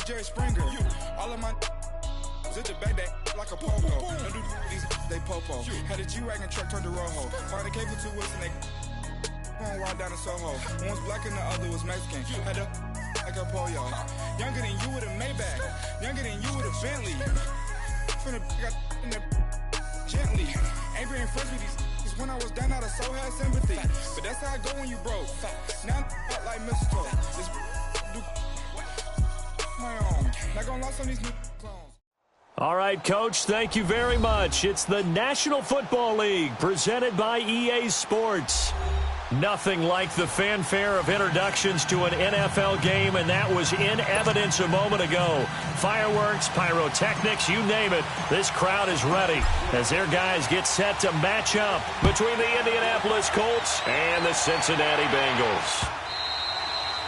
Jerry Springer. All of my zit the back that like a popo. No do these they popo. Had a G-Wagon truck turned to Rojo. Find a cable 2 wheels and they going wild down in Soho. One was black and the other was Mexican. Had a like a pollo. Younger than you with a Maybach. Younger than you with a Bentley. From the got in the gently. Angry and friends with these. When I was down out of so had sympathy. But that's how I go when you broke. Now I'm out like mistletoe. This do my own. Not gonna lost on these new clones. All right, Coach, thank you very much. It's the National Football League presented by EA Sports. Nothing like the fanfare of introductions to an NFL game, and that was in evidence a moment ago. Fireworks, pyrotechnics, you name it. This crowd is ready as their guys get set to match up between the Indianapolis Colts and the Cincinnati Bengals.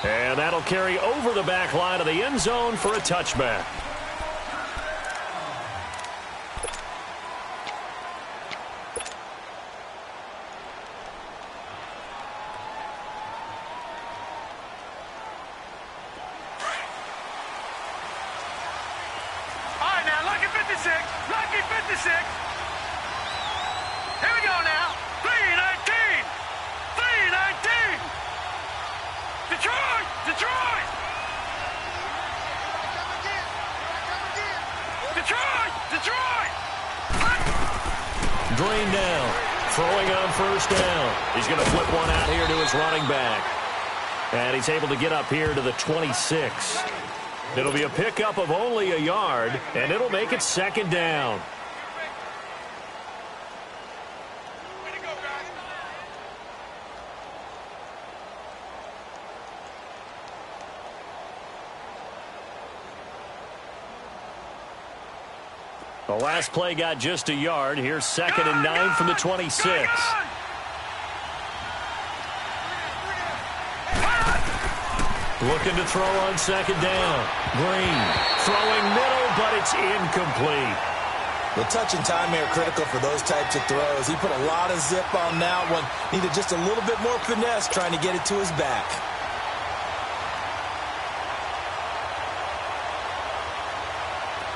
And that'll carry over the back line of the end zone for a touchback. Lucky 56. Here we go now. 319. 319. Detroit. Detroit. Detroit. Detroit. Green down. Throwing on first down. He's going to flip one out here to his running back. And he's able to get up here to the 26. It'll be a pickup of only a yard, and it'll make it second down. The last play got just a yard. Here's 2nd and 9 from the 26. Looking to throw on second down. Green throwing middle, but it's incomplete. The touch and time are critical for those types of throws. He put a lot of zip on that one. Needed just a little bit more finesse trying to get it to his back.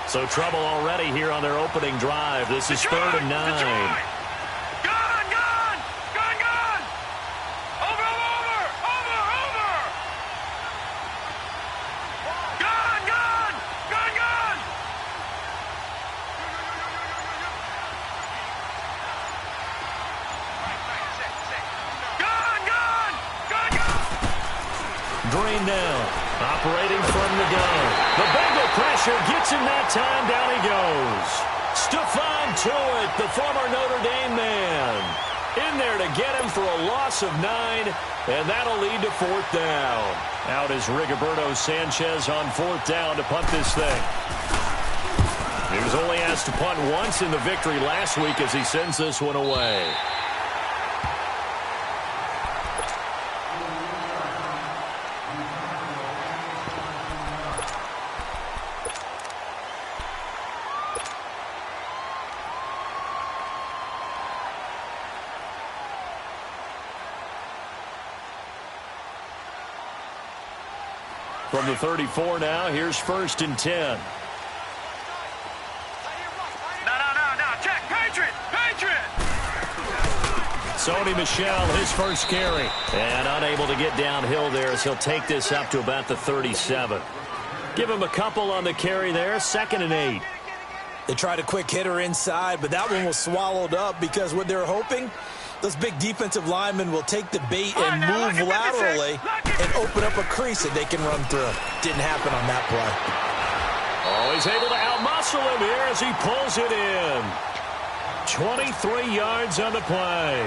So trouble already here on their opening drive. This is 3rd and 9. Green down, operating from the gun. The Bengal pressure gets him that time. Down he goes. Stephon Tuitt, the former Notre Dame man, in there to get him for a loss of 9, and that'll lead to 4th down. Out is Rigoberto Sanchez on 4th down to punt this thing. He was only asked to punt once in the victory last week as he sends this one away. From the 34 now, here's 1st and 10. No. Check. Patriot. Sony Michel, his first carry. And unable to get downhill there as he'll take this up to about the 37. Give him a couple on the carry there. 2nd and 8. They tried a quick hitter inside, but that one was swallowed up because what they're hoping, those big defensive linemen will take the bait and move laterally and open up a crease that they can run through. Didn't happen on that play. Oh, he's able to outmuscle him here as he pulls it in. 23 yards on the play.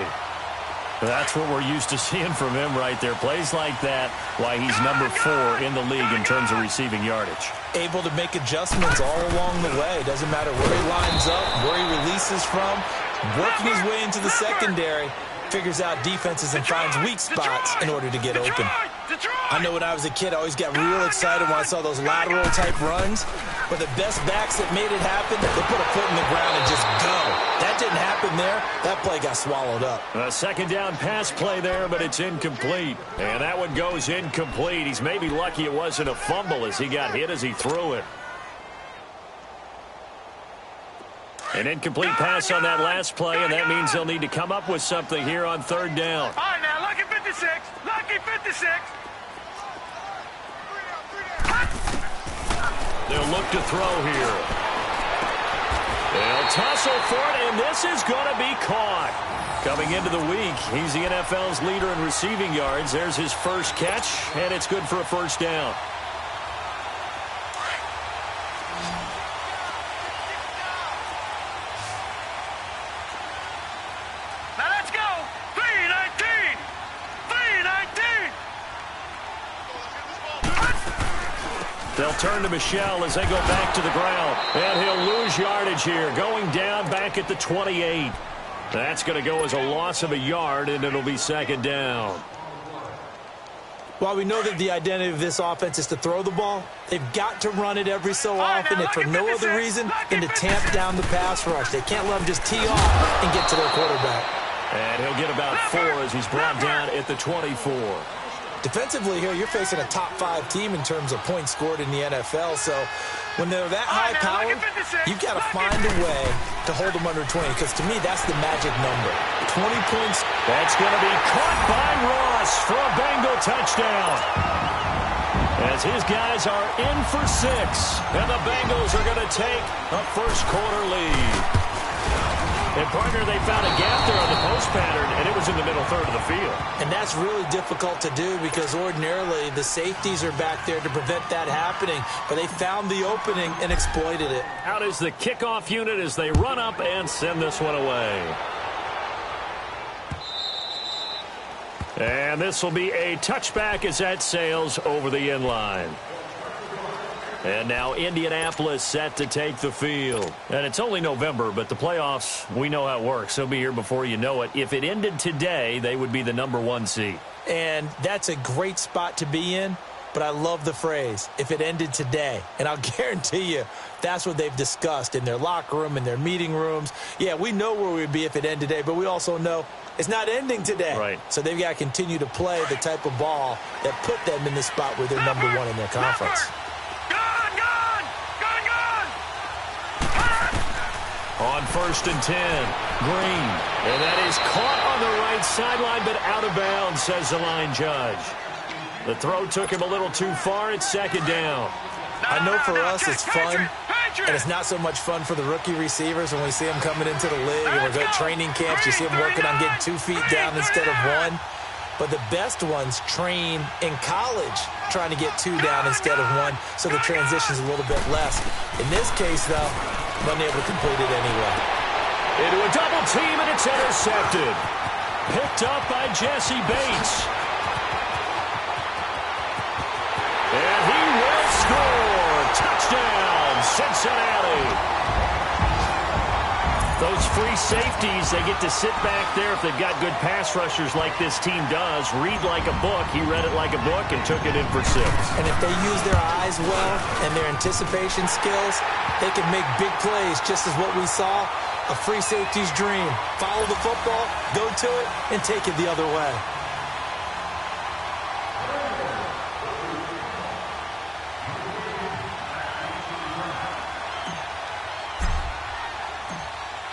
That's what we're used to seeing from him right there. Plays like that, why he's number 4 in the league in terms of receiving yardage. Able to make adjustments all along the way. Doesn't matter where he lines up, where he releases from. Working his way into the secondary, figures out defenses and finds weak spots in order to get open. Detroit! I know when I was a kid, I always got real excited when I saw those lateral-type runs. But the best backs that made it happen, they put a foot in the ground and just go. That didn't happen there. That play got swallowed up. A second down pass play there, but it's incomplete. And that one goes incomplete. He's maybe lucky it wasn't a fumble as he got hit as he threw it. An incomplete pass on that last play, and that means they'll need to come up with something here on third down. All right, now, lucky 56. Lucky 56. They'll look to throw here. They'll tussle for it, and this is going to be caught. Coming into the week, he's the NFL's leader in receiving yards. There's his first catch, and it's good for a first down. Now let's go. 319. 319. They'll turn to Michel as they go back to the ground. And he'll lose yardage here, going down back at the 28. That's going to go as a loss of a yard, and it'll be second down. While we know that the identity of this offense is to throw the ball, they've got to run it every so often, if for no other reason than to tamp down the pass rush. They can't let them just tee off and get to their quarterback. And he'll get about 4 as he's brought down at the 24. Defensively here, you're facing a top-5 team in terms of points scored in the NFL, so when they're that high-powered, you've got to find a way to hold them under 20, because to me, that's the magic number. 20 points. That's going to be caught by Ross for a Bengal touchdown. As his guys are in for 6, and the Bengals are going to take a first-quarter lead. And, partner, they found a gap there on the post pattern, and it was in the middle third of the field. And that's really difficult to do because ordinarily the safeties are back there to prevent that happening. But they found the opening and exploited it. Out is the kickoff unit as they run up and send this one away. And this will be a touchback as that sails over the end line. And now Indianapolis set to take the field. And it's only November, but the playoffs, we know how it works. They'll be here before you know it. If it ended today, they would be the #1 seed. And that's a great spot to be in, but I love the phrase, if it ended today. And I'll guarantee you, that's what they've discussed in their locker room, in their meeting rooms. Yeah, we know where we'd be if it ended today, but we also know it's not ending today. Right. So they've got to continue to play the type of ball that put them in the spot where they're #1 in their conference. On 1st and 10, Green. And that is caught on the right sideline, but out of bounds, says the line judge. The throw took him a little too far. It's second down. I know for us it's fun, and it's not so much fun for the rookie receivers when we see them coming into the league and we're at training camps. You see them working on getting 2 feet down instead of 1. But the best ones train in college trying to get 2 down instead of 1, so the transition's a little bit less. In this case, though, unable to complete it anyway. Into a double team, and it's intercepted. Picked up by Jesse Bates. And he will score. Touchdown, Cincinnati. Those free safeties, they get to sit back there if they've got good pass rushers like this team does. Read like a book. He read it like a book and took it in for 6. And if they use their eyes well and their anticipation skills, they can make big plays, just as what we saw, a free safety's dream. Follow the football, go to it, and take it the other way.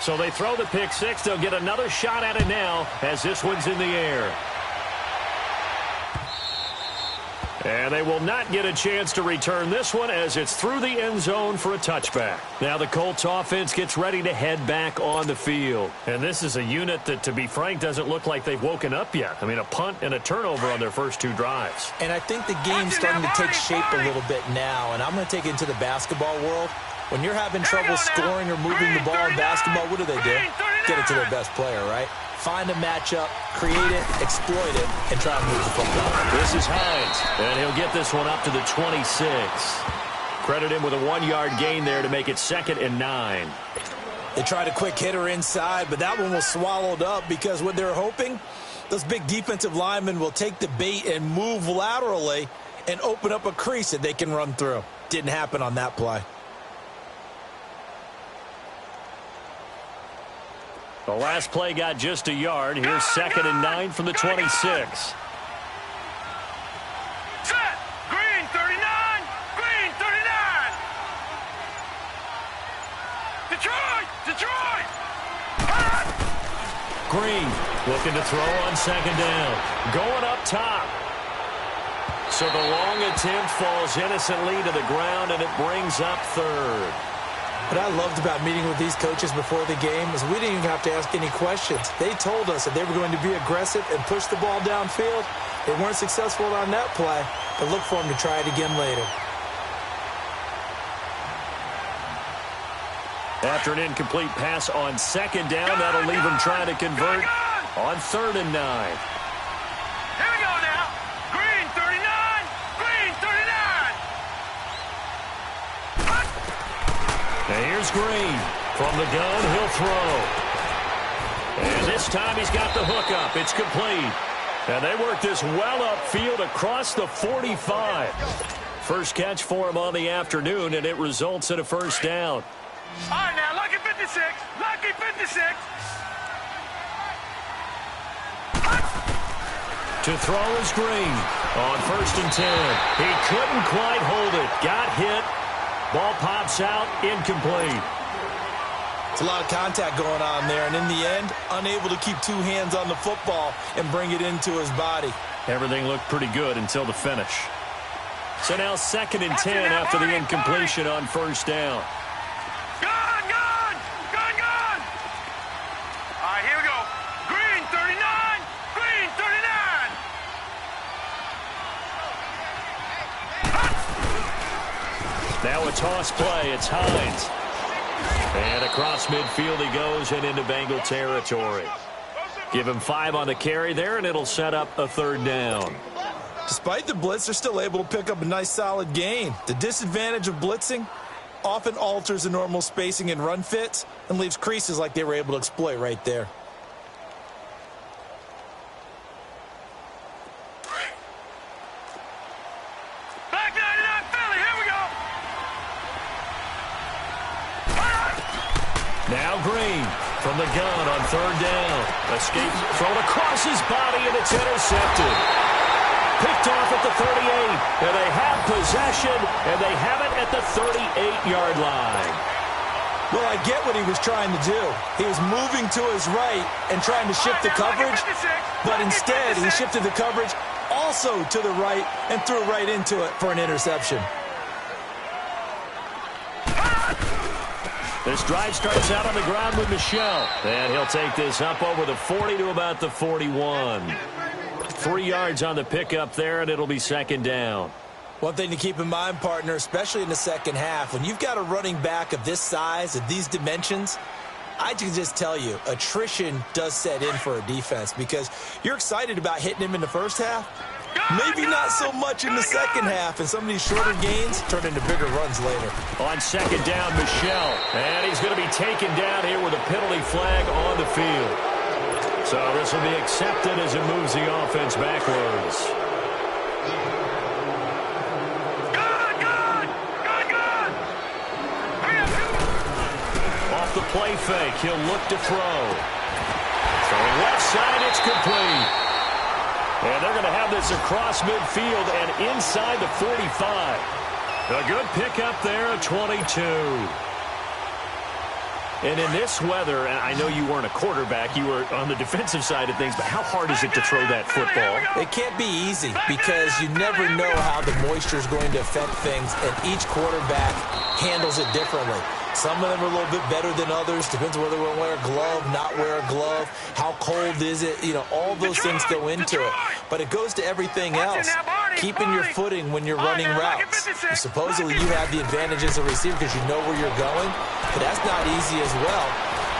So they throw the pick 6. They'll get another shot at it now as this one's in the air. And they will not get a chance to return this one as it's through the end zone for a touchback. Now the Colts offense gets ready to head back on the field. And this is a unit that, to be frank, doesn't look like they've woken up yet. I mean, a punt and a turnover on their first 2 drives. And I think the game's starting to take shape a little bit now. And I'm going to take it into the basketball world. When you're having trouble scoring or moving the ball in basketball, what do? Get it to their best player, right? Find a matchup, create it, exploit it, and try to move the football. This is Hines, and he'll get this one up to the 26. Credit him with a 1-yard gain there to make it 2nd and 9. They tried a quick hitter inside, but that one was swallowed up because what they're hoping Those big defensive linemen will take the bait and move laterally and open up a crease that they can run through. Didn't happen on that play. The last play got just a yard. Here's 2nd and 9 from the 26. Set. Green 39. Green 39. Detroit. Green looking to throw on 2nd down. Going up top. So the long attempt falls innocently to the ground, and it brings up 3rd. What I loved about meeting with these coaches before the game is we didn't even have to ask any questions. They told us that they were going to be aggressive and push the ball downfield. They weren't successful on that play, but look for them to try it again later. After an incomplete pass on 2nd down, that'll leave them trying to convert on 3rd and 9. Here we go now. Green 39. Green 39. And here's Green. From the gun, he'll throw. And this time he's got the hook up. It's complete. And they work this well upfield across the 45. First catch for him on the afternoon, and it results in a 1st down. All right, now, lucky 56. Lucky 56. To throw is Green on 1st and 10. He couldn't quite hold it. Got hit. Ball pops out. Incomplete. It's a lot of contact going on there, and in the end, unable to keep 2 hands on the football and bring it into his body. Everything looked pretty good until the finish. So now 2nd and 10 after the incompletion on 1st down. Gun. All right, here we go. Green 39. Green 39. Now a toss play. It's Hines. And across midfield he goes and into Bengal territory. Give him 5 on the carry there, and it'll set up a 3rd down. Despite the blitz, they're still able to pick up a nice solid gain. The disadvantage of blitzing often alters the normal spacing and run fits and leaves creases like they were able to exploit right there. Back 99 Philly, here we go. Now Green from the gun on 3rd down. Escape thrown across his body, and it's intercepted. Picked off at the 38, and they have possession, and they have it at the 38-yard line. Well, I get what he was trying to do. He was moving to his right and trying to shift the coverage, but instead he shifted the coverage also to the right and threw right into it for an interception. This drive starts out on the ground with Michel, and he'll take this up over the 40 to about the 41. 3 yards on the pickup there, and it'll be 2nd down. One thing to keep in mind, partner, especially in the second half, when you've got a running back of this size, of these dimensions, I can just tell you, attrition does set in for a defense because you're excited about hitting him in the first half. Maybe not so much in the second half, and some of these shorter gains turn into bigger runs later. On 2nd down, Michel, and he's going to be taken down here with a penalty flag on the field. So this will be accepted as it moves the offense backwards. Off the play fake, he'll look to throw. Throwing left side, it's complete. And they're going to have this across midfield and inside the 45. A good pickup there at 22. And in this weather, I know you weren't a quarterback, you were on the defensive side of things, but how hard is it to throw that football? It can't be easy because you never know how the moisture is going to affect things, and each quarterback handles it differently. Some of them are a little bit better than others. Depends whether we're wear a glove, not wear a glove. How cold is it? You know, all those things go into it. But it goes to everything else. Keeping your footing when you're running routes. Supposedly you have the advantage as a receiver because you know where you're going, but that's not easy as well.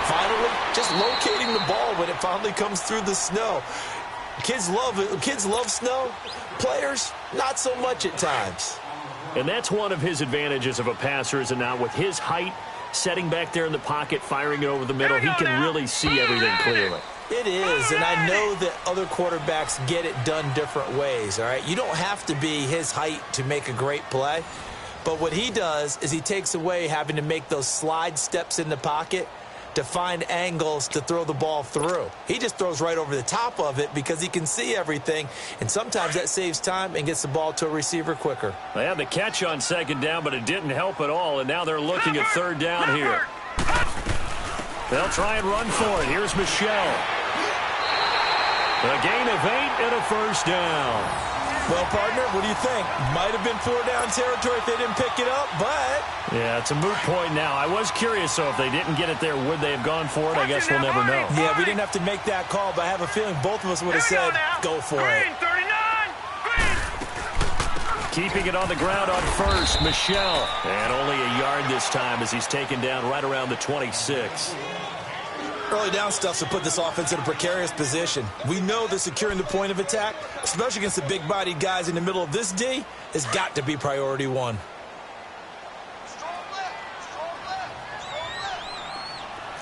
Finally, just locating the ball when it finally comes through the snow. Kids love snow. Players, not so much at times. And that's one of his advantages of a passer, is it not? With his height, setting back there in the pocket, firing it over the middle, he can really see everything clearly. It is, and I know that other quarterbacks get it done different ways, all right? You don't have to be his height to make a great play, but what he does is he takes away having to make those slide steps in the pocket to find angles to throw the ball through. He just throws right over the top of it because he can see everything, and sometimes that saves time and gets the ball to a receiver quicker. They had the catch on second down, but it didn't help at all, and now they're looking at third down here. They'll try and run for it. Here's Michelle. A gain of 8 and a first down. Well, partner, what do you think? Might have been 4-down territory if they didn't pick it up, but... Yeah, it's a moot point now. I was curious, so if they didn't get it there, would they have gone for it? I guess we'll never know. Yeah, we didn't have to make that call, but I have a feeling both of us would have said, go for it. Keeping it on the ground on first, Michelle. And only a yard this time as he's taken down right around the 26. Early down stuff to put this offense in a precarious position. We know that securing the point of attack, especially against the big-bodied guys in the middle of this D, has got to be priority one.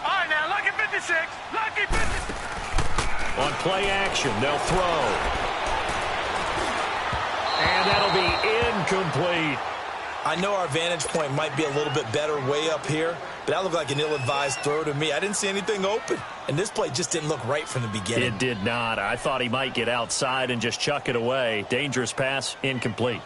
All right, now, lucky 56. Lucky 56. On play action, they'll throw. And that'll be incomplete. I know our vantage point might be a little bit better way up here, but that looked like an ill-advised throw to me. I didn't see anything open, and this play just didn't look right from the beginning. It did not. I thought he might get outside and just chuck it away. Dangerous pass, incomplete.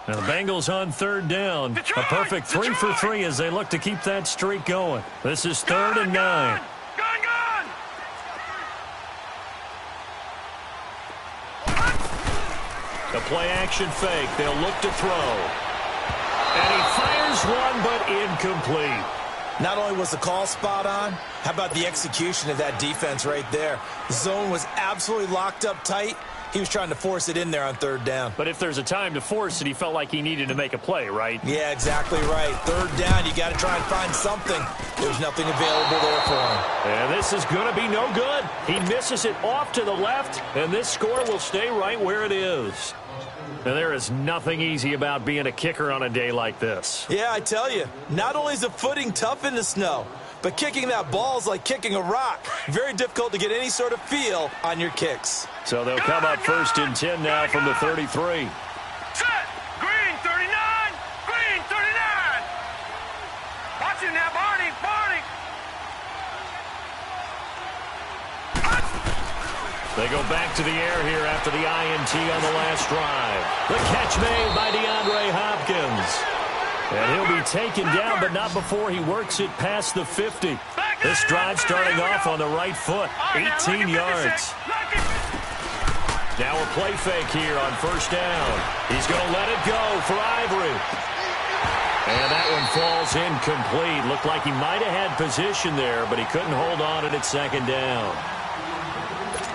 Now the Bengals on third down. Detroit, A perfect 3 for 3 as they look to keep that streak going. This is 3rd and 9. Gun! The play action fake. They'll look to throw. And he fires one, but incomplete. Not only was the call spot on, how about the execution of that defense right there? The zone was absolutely locked up tight. He was trying to force it in there on third down. But if there's a time to force it, he felt like he needed to make a play, right? Yeah, exactly right. Third down, you got to try and find something. There's nothing available there for him. And this is going to be no good. He misses it off to the left, and this score will stay right where it is. And there is nothing easy about being a kicker on a day like this. Yeah, I tell you, not only is the footing tough in the snow, but kicking that ball is like kicking a rock. Very difficult to get any sort of feel on your kicks. So they'll come up 1st and 10 now from the 33. Set! Green 39! Green 39! Watch it now, Barney! They go back to the air here after the INT on the last drive. The catch made by DeAndre Hopkins. And he'll be taken down, but not before he works it past the 50. This drive starting off on the right foot, 18 yards. Now a play fake here on 1st down. He's going to let it go for Ivory. And that one falls incomplete. Looked like he might have had position there, but he couldn't hold on it at 2nd down.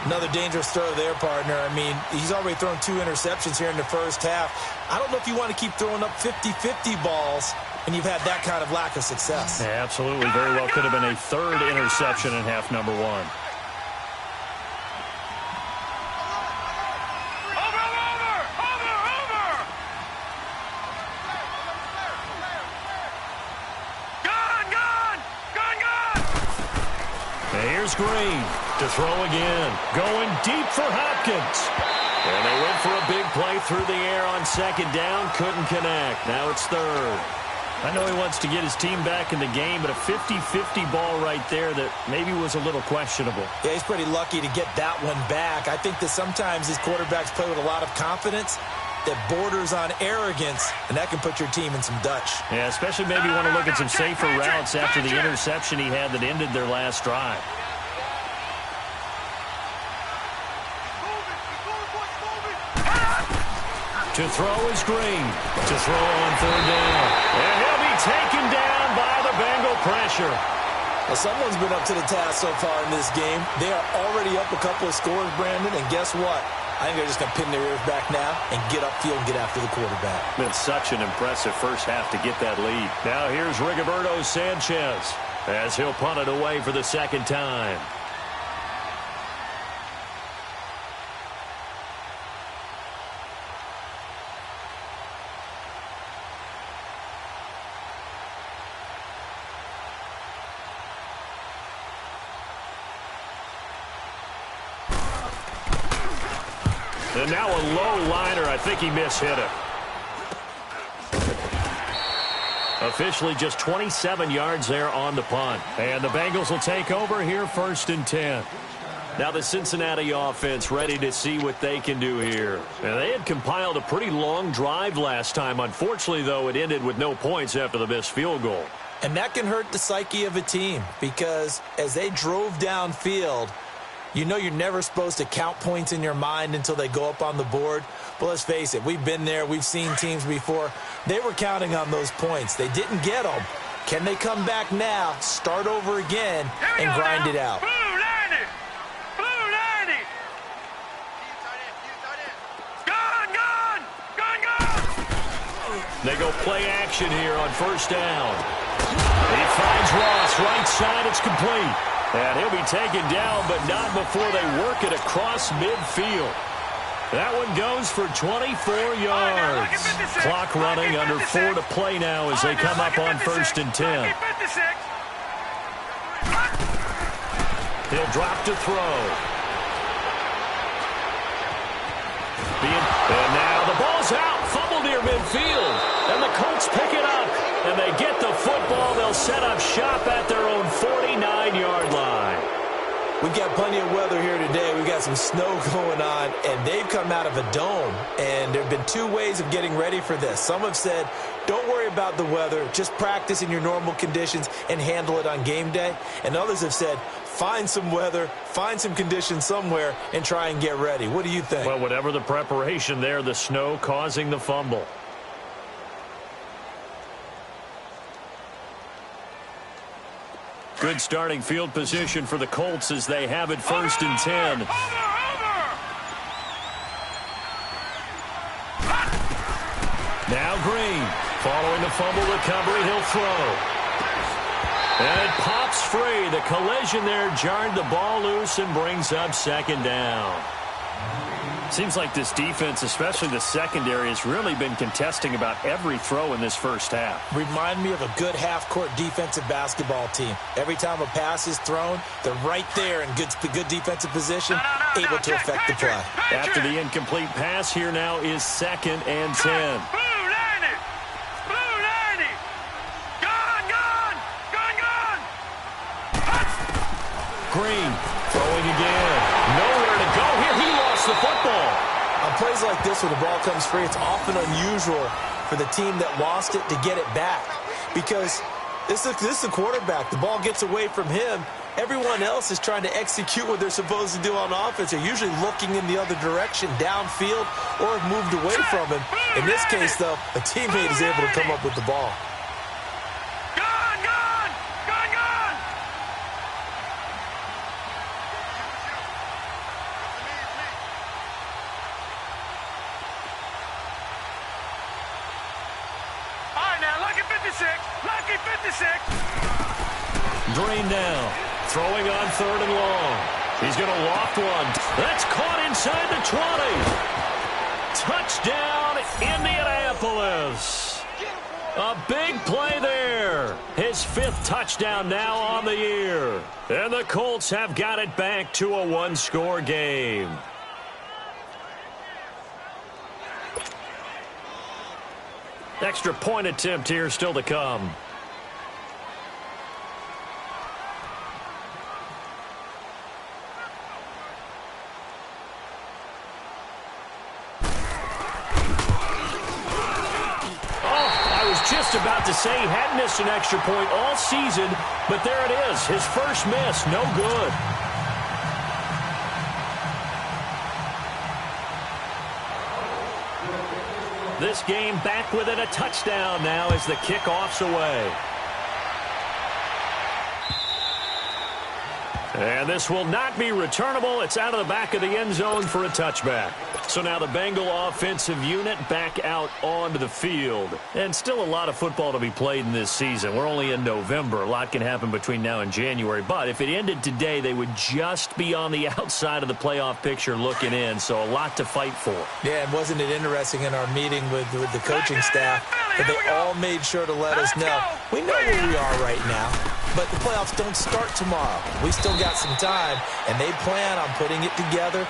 Another dangerous throw there, partner. I mean, he's already thrown 2 interceptions here in the first half. I don't know if you want to keep throwing up 50-50 balls and you've had that kind of lack of success. Yeah, absolutely. Very well could have been a 3rd interception in half number 1. Here's Green to throw again. Going deep for Hopkins. And they went for a big play through the air on 2nd down. Couldn't connect. Now it's 3rd. I know he wants to get his team back in the game, but a 50-50 ball right there that maybe was a little questionable. Yeah, he's pretty lucky to get that one back. I think that sometimes these quarterbacks play with a lot of confidence that borders on arrogance, and that can put your team in some Dutch. Yeah, especially maybe want to look at some safer routes after the interception he had that ended their last drive. To throw is Green. To throw on 3rd down. And he'll be taken down by the Bengal pressure. Well, someone's been up to the task so far in this game. They are already up a couple of scores, Brandon, and guess what? I think they're just going to pin their ears back now and get upfield and get after the quarterback. Been such an impressive first half to get that lead. Now here's Rigoberto Sanchez as he'll punt it away for the 2nd time. And now a low liner. I think he mishit it. Officially just 27 yards there on the punt. And the Bengals will take over here 1st and 10. Now the Cincinnati offense ready to see what they can do here. And they had compiled a pretty long drive last time. Unfortunately, though, it ended with no points after the missed field goal. And that can hurt the psyche of a team because as they drove downfield, you know you're never supposed to count points in your mind until they go up on the board. But let's face it, we've been there. We've seen teams before. They were counting on those points. They didn't get them. Can they come back now, start over again, and grind it out? They go play action here on 1st down. He finds Ross, right side, it's complete. And he'll be taken down, but not before they work it across midfield. That one goes for 24 yards. Clock running, under 4 to play now as they come up on 1st and 10. He'll drop to throw. And now the ball's out, fumble near midfield. And the Colts pick it up. And they get the football. They'll set up shop at their own 49-yard line. We've got plenty of weather here today. We've got some snow going on, and they've come out of a dome. And there have been 2 ways of getting ready for this. Some have said, don't worry about the weather. Just practice in your normal conditions and handle it on game day. And others have said, find some weather, find some conditions somewhere, and try and get ready. What do you think? Well, whatever the preparation there, the snow causing the fumble. Good starting field position for the Colts as they have it 1st and 10. Now Green, following the fumble recovery, he'll throw. And it pops free. The collision there jarred the ball loose and brings up 2nd down. Seems like this defense, especially the secondary, has really been contesting about every throw in this first half. Remind me of a good half-court defensive basketball team. Every time a pass is thrown, they're right there in good defensive position, able to affect the play. After the incomplete pass, here now is 2nd and 10. Green throwing again. Nowhere to go here. He lost the football. On plays like this where the ball comes free, it's often unusual for the team that lost it to get it back because this is the quarterback. The ball gets away from him. Everyone else is trying to execute what they're supposed to do on offense. They're usually looking in the other direction, downfield, or have moved away from him. In this case, though, a teammate is able to come up with the ball. Green now, throwing on 3rd and long. He's going to loft one. That's caught inside the 20. Touchdown, Indianapolis. A big play there. His 5th touchdown now on the year. And the Colts have got it back to a 1-score game. Extra point attempt here still to come. Just about to say he hadn't missed an extra point all season, but there it is. His first miss, no good. This game back within a touchdown now as the kickoff's away. And this will not be returnable. It's out of the back of the end zone for a touchback. So now the Bengal offensive unit back out onto the field. And still a lot of football to be played in this season. We're only in November. A lot can happen between now and January. But if it ended today, they would just be on the outside of the playoff picture looking in. So a lot to fight for. Yeah, and wasn't it interesting in our meeting with the coaching staff that they all made sure to let us know, we know where we are right now, but the playoffs don't start tomorrow. We still got some time, and they plan on putting it together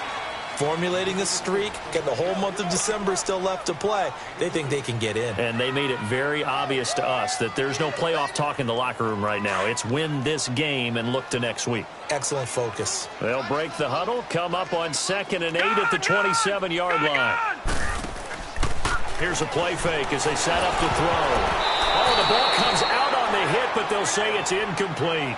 formulating a streak, got the whole month of December still left to play. They think they can get in. And they made it very obvious to us that there's no playoff talk in the locker room right now. It's win this game and look to next week. Excellent focus. They'll break the huddle, come up on 2nd and 8 at the 27-yard line. Here's a play fake as they set up to throw. Oh, the ball comes out on the hit, but they'll say it's incomplete.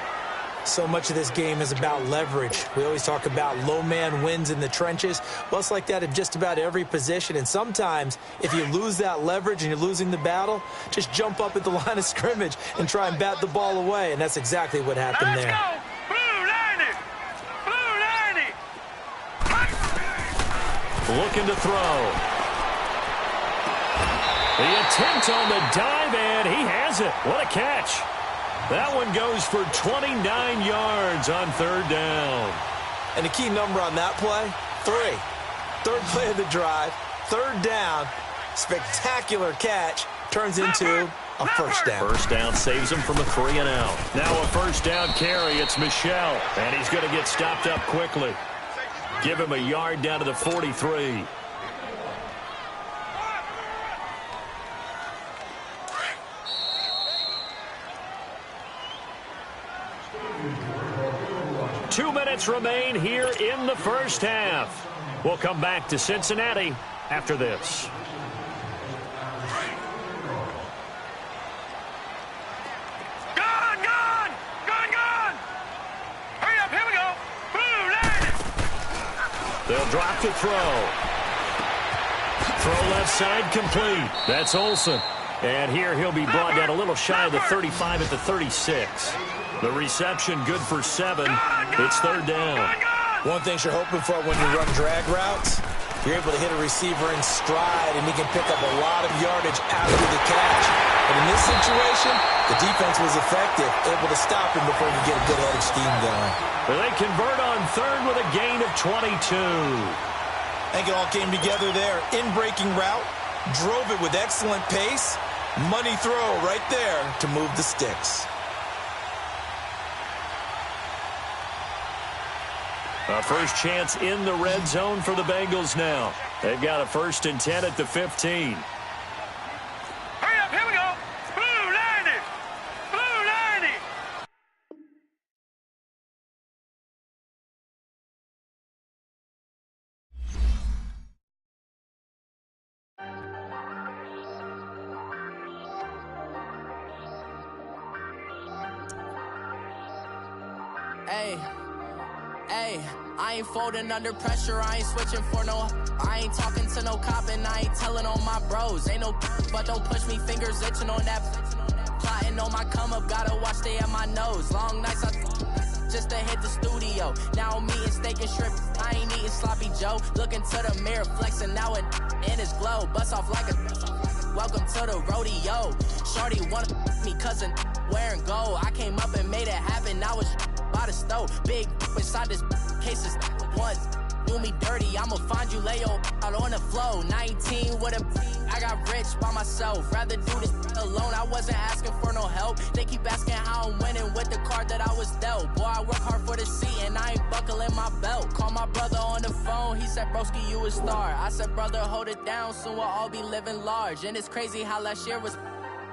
So much of this game is about leverage. We always talk about low man wins in the trenches. Well, it's like that in just about every position. And sometimes, if you lose that leverage and you're losing the battle, just jump up at the line of scrimmage and try and bat the ball away. And that's exactly what happened there. Looking to throw. The attempt on the dive, and he has it. What a catch. That one goes for 29 yards on 3rd down. And the key number on that play, 3. 3rd play of the drive, 3rd down, spectacular catch, turns into a 1st down. 1st down saves him from a 3 and out. Now a 1st down carry, it's Michel, and he's going to get stopped up quickly. Give him a yard down to the 43. Two minutes remain here in the first half. We'll come back to Cincinnati after this. Gone! Hurry up, here we go. Boom, land. They'll drop to throw. Throw left side complete. That's Olsen. And here he'll be brought down a little shy of the 35 at the 36. The reception good for 7. It's 3rd down. One thing you're hoping for when you run drag routes, you're able to hit a receiver in stride, and he can pick up a lot of yardage after the catch. But in this situation, the defense was effective, able to stop him before he could get a good head of steam going. They convert on 3rd with a gain of 22. I think it all came together there. In-breaking route, drove it with excellent pace. Money throw right there to move the sticks. A first chance in the red zone for the Bengals now. They've got a 1st and 10 at the 15. Hurry up, here we go. Blue, land it. Hey, I ain't folding under pressure, I ain't switching for no. I ain't talking to no cop and I ain't telling on my bros. Ain't no but don't push me, fingers itching on that. Plotting on my come up, gotta watch stay at my nose. Long nights just to hit the studio. Now I'm eating steak and shrimp, I ain't eating sloppy Joe. Looking to the mirror, flexing now it in his glow. Bust off like a welcome to the rodeo. Shorty wanna me cousin wearing gold. I came up and made it happen, I was by the stove. Big inside this cases one do me dirty, I'ma find you lay out on the floor. 19 with a I got rich by myself, rather do this alone. I wasn't asking for no help, they keep asking how I'm winning with the card that I was dealt. Boy, I work hard for the seat and I ain't buckling my belt. Call my brother on the phone, he said broski you a star. I said brother hold it down, soon we'll all be living large. And it's crazy how last year was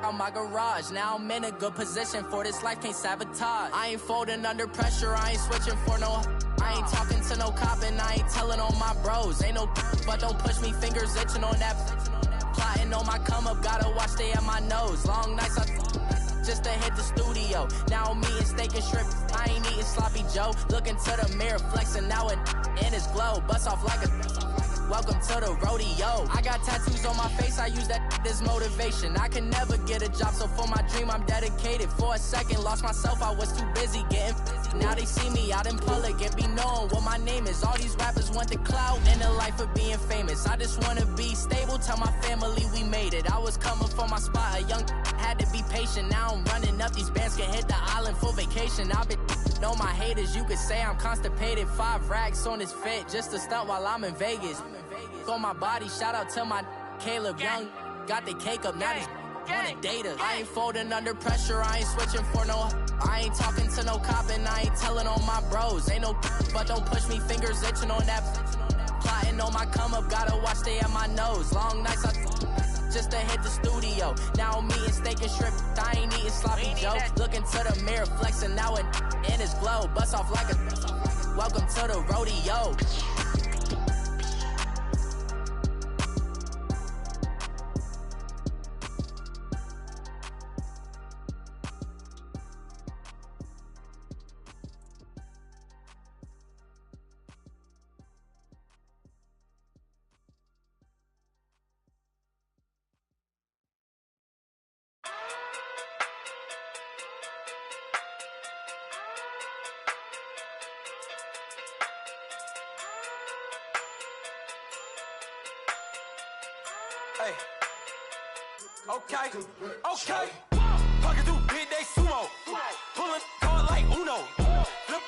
on my garage. Now I'm in a good position for this life, can't sabotage. I ain't folding under pressure, I ain't switching for no. I ain't talking to no cop and I ain't telling on my bros. Ain't no but don't push me, fingers itching on that. Plotting on my come up, gotta watch stay at my nose. Long nights just to hit the studio. Now I'm eating steak and shrimp, I ain't eating sloppy Joe. Looking to the mirror, flexing now it in his glow. Bust off like a welcome to the rodeo. I got tattoos on my face, I use that as motivation. I can never get a job, so for my dream I'm dedicated. For a second, lost myself, I was too busy getting now they see me out in public and be knowing what my name is. All these rappers want the clout and the life of being famous. I just wanna be stable, tell my family we made it. I was coming for my spot, a young had to be patient. Now I'm running up, these bands can hit the island for vacation. I've been know my haters, you could say I'm constipated. 5 racks on his fit, just to stunt while I'm in Vegas. For my body, shout out to my Caleb Young. Got the cake up, now these wanna date us. I ain't folding under pressure, I ain't switching for no. I ain't talking to no cop and I ain't telling on my bros. Ain't no but don't push me, fingers itching on that. Plotting on my come up, gotta watch stay at my nose. Long nights just to hit the studio. Now I'm eating steak and shrimp, I ain't eating sloppy joe. Looking to the mirror, flexing now in his glow. Bust off like a welcome to the rodeo. Hey. Okay. Pocket through big day sumo. Pulling hard like Uno. Flip